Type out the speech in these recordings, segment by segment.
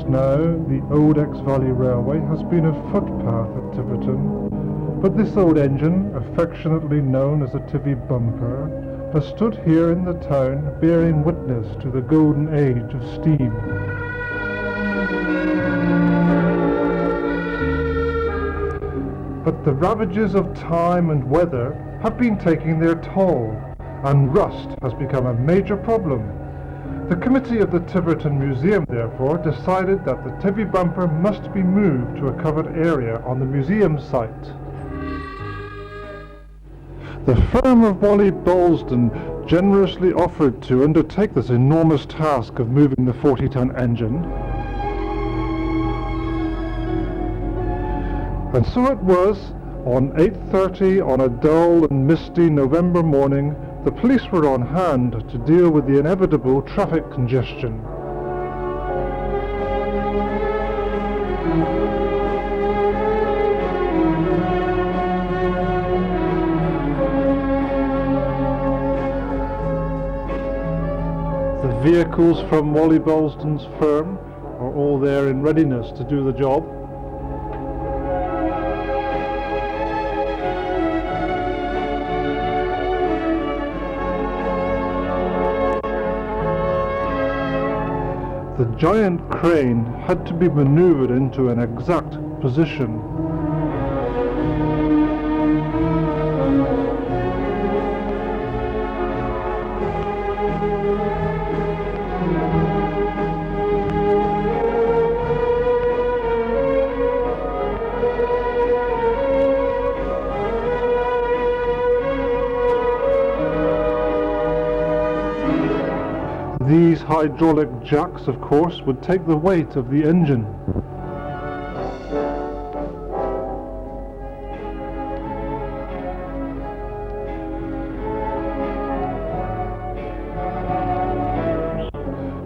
now, the old Ex-Valley Railway has been a footpath at Tiverton, but this old engine, affectionately known as a Tivvy Bumper, has stood here in the town bearing witness to the golden age of steam. But the ravages of time and weather have been taking their toll, and rust has become a major problem. The committee of the Tiverton Museum, therefore, decided that the Tivvy Bumper must be moved to a covered area on the museum site. The firm of Wally Balsdon generously offered to undertake this enormous task of moving the 40-ton engine. And so it was, on 8:30 on a dull and misty November morning, the police were on hand to deal with the inevitable traffic congestion. The vehicles from Wally Balsdon's firm are all there in readiness to do the job. The giant crane had to be maneuvered into an exact position. These hydraulic jacks, of course, would take the weight of the engine.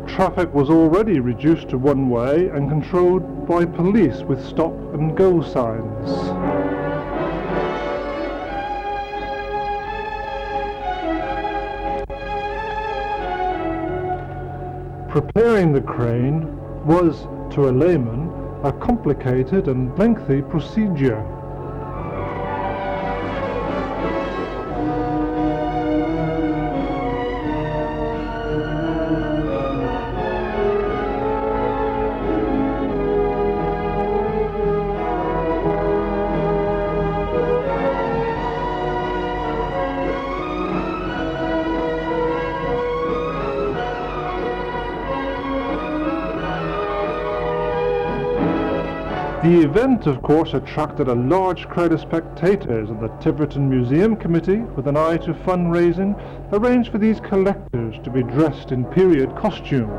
Traffic was already reduced to one way and controlled by police with stop and go signs. Preparing the crane was, to a layman, a complicated and lengthy procedure. The event, of course, attracted a large crowd of spectators, and the Tiverton Museum Committee, with an eye to fundraising, arranged for these collectors to be dressed in period costume.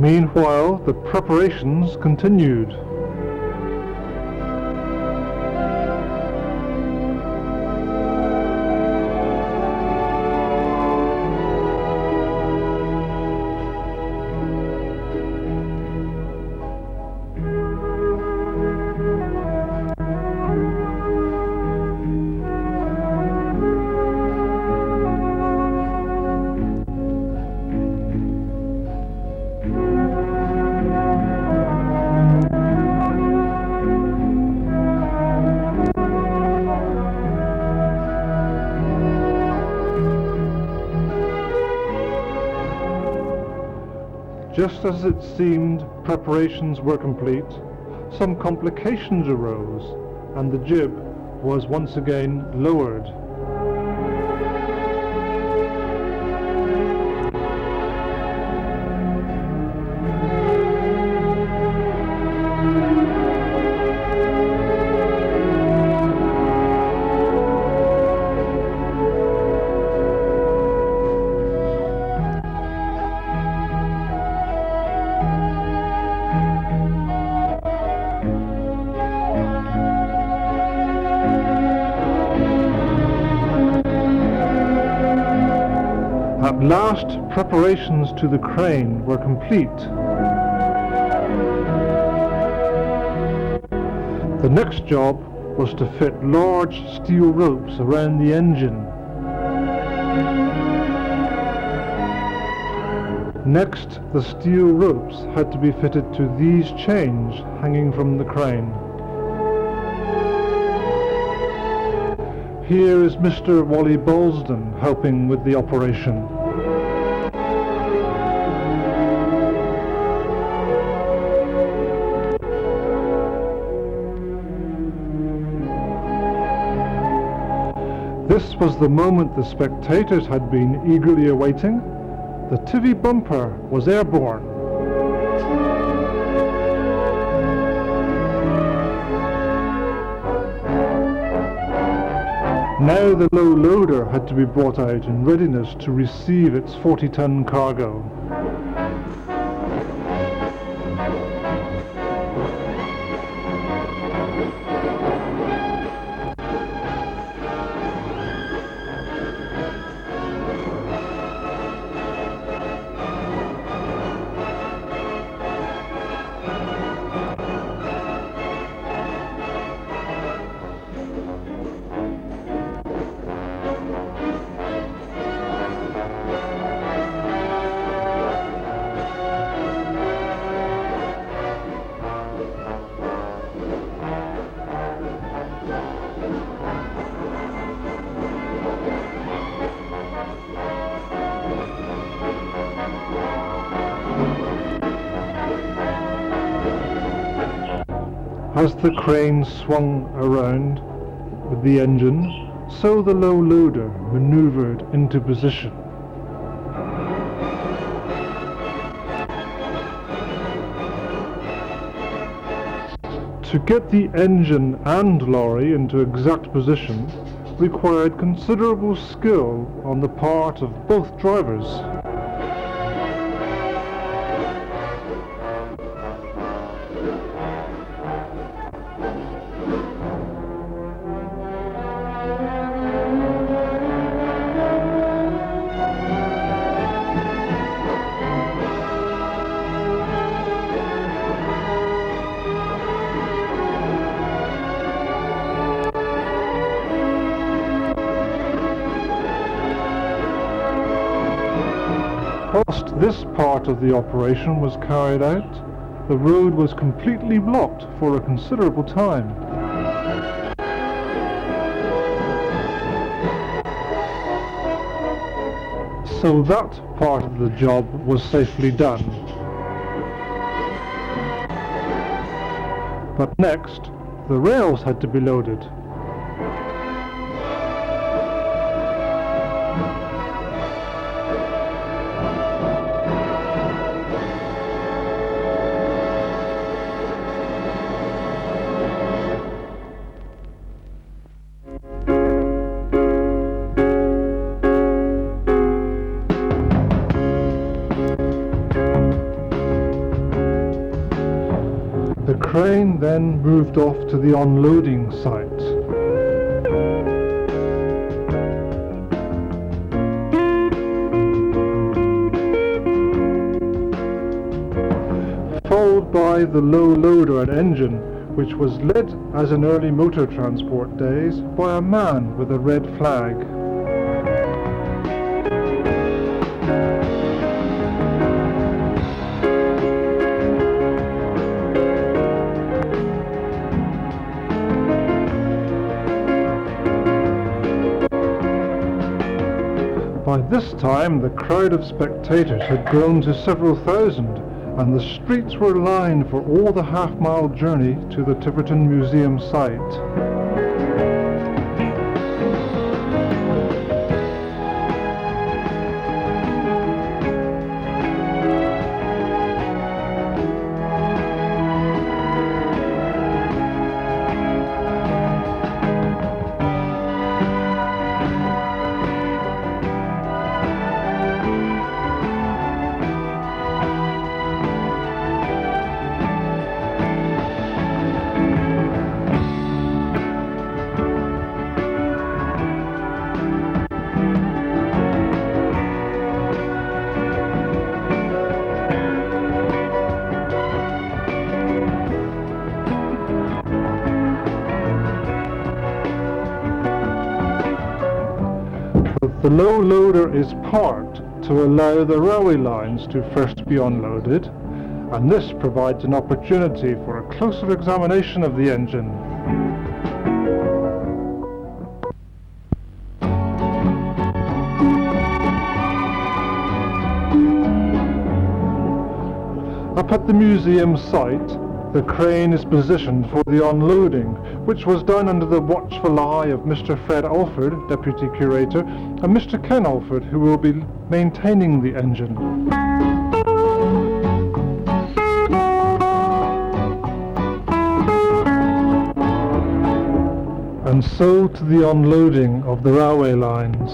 Meanwhile, the preparations continued. Just as it seemed preparations were complete, some complications arose, and the jib was once again lowered. At last, preparations to the crane were complete. The next job was to fit large steel ropes around the engine. Next, the steel ropes had to be fitted to these chains hanging from the crane. Here is Mr. Wally Balsdon helping with the operation. This was the moment the spectators had been eagerly awaiting. The Tivvy Bumper was airborne. Now the low loader had to be brought out in readiness to receive its 40-ton cargo. As the crane swung around with the engine, so the low loader maneuvered into position. To get the engine and lorry into exact position required considerable skill on the part of both drivers. Whilst this part of the operation was carried out, the road was completely blocked for a considerable time. So that part of the job was safely done. But next, the rails had to be loaded. The crane then moved off to the unloading site. Followed by the low loader and engine, which was led, as in early motor transport days, by a man with a red flag. By this time, the crowd of spectators had grown to several thousand, and the streets were lined for all the half-mile journey to the Tiverton Museum site. The low loader is parked to allow the railway lines to first be unloaded, and this provides an opportunity for a closer examination of the engine. Up at the museum site, the crane is positioned for the unloading, which was done under the watchful eye of Mr. Fred Alford, Deputy Curator, and Mr. Ken Alford, who will be maintaining the engine. And so to the unloading of the railway lines.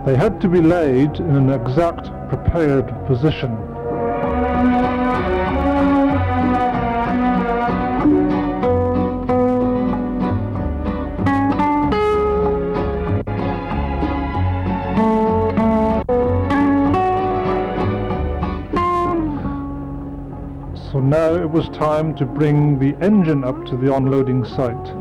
They had to be laid in an exact prepared position. So now it was time to bring the engine up to the unloading site.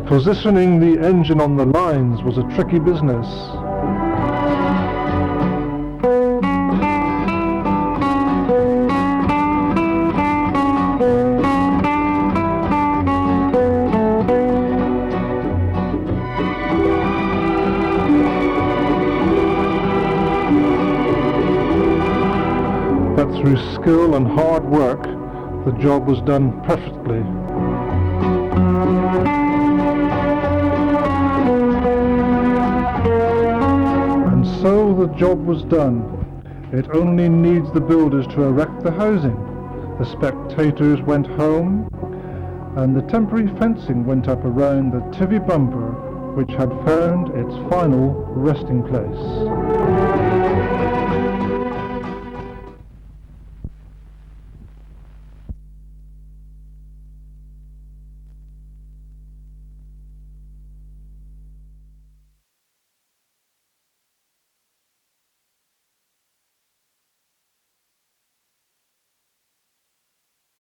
Positioning the engine on the lines was a tricky business. But through skill and hard work, the job was done perfectly. So the job was done. It only needs the builders to erect the housing. The spectators went home, and the temporary fencing went up around the Tivvy Bumper, which had found its final resting place.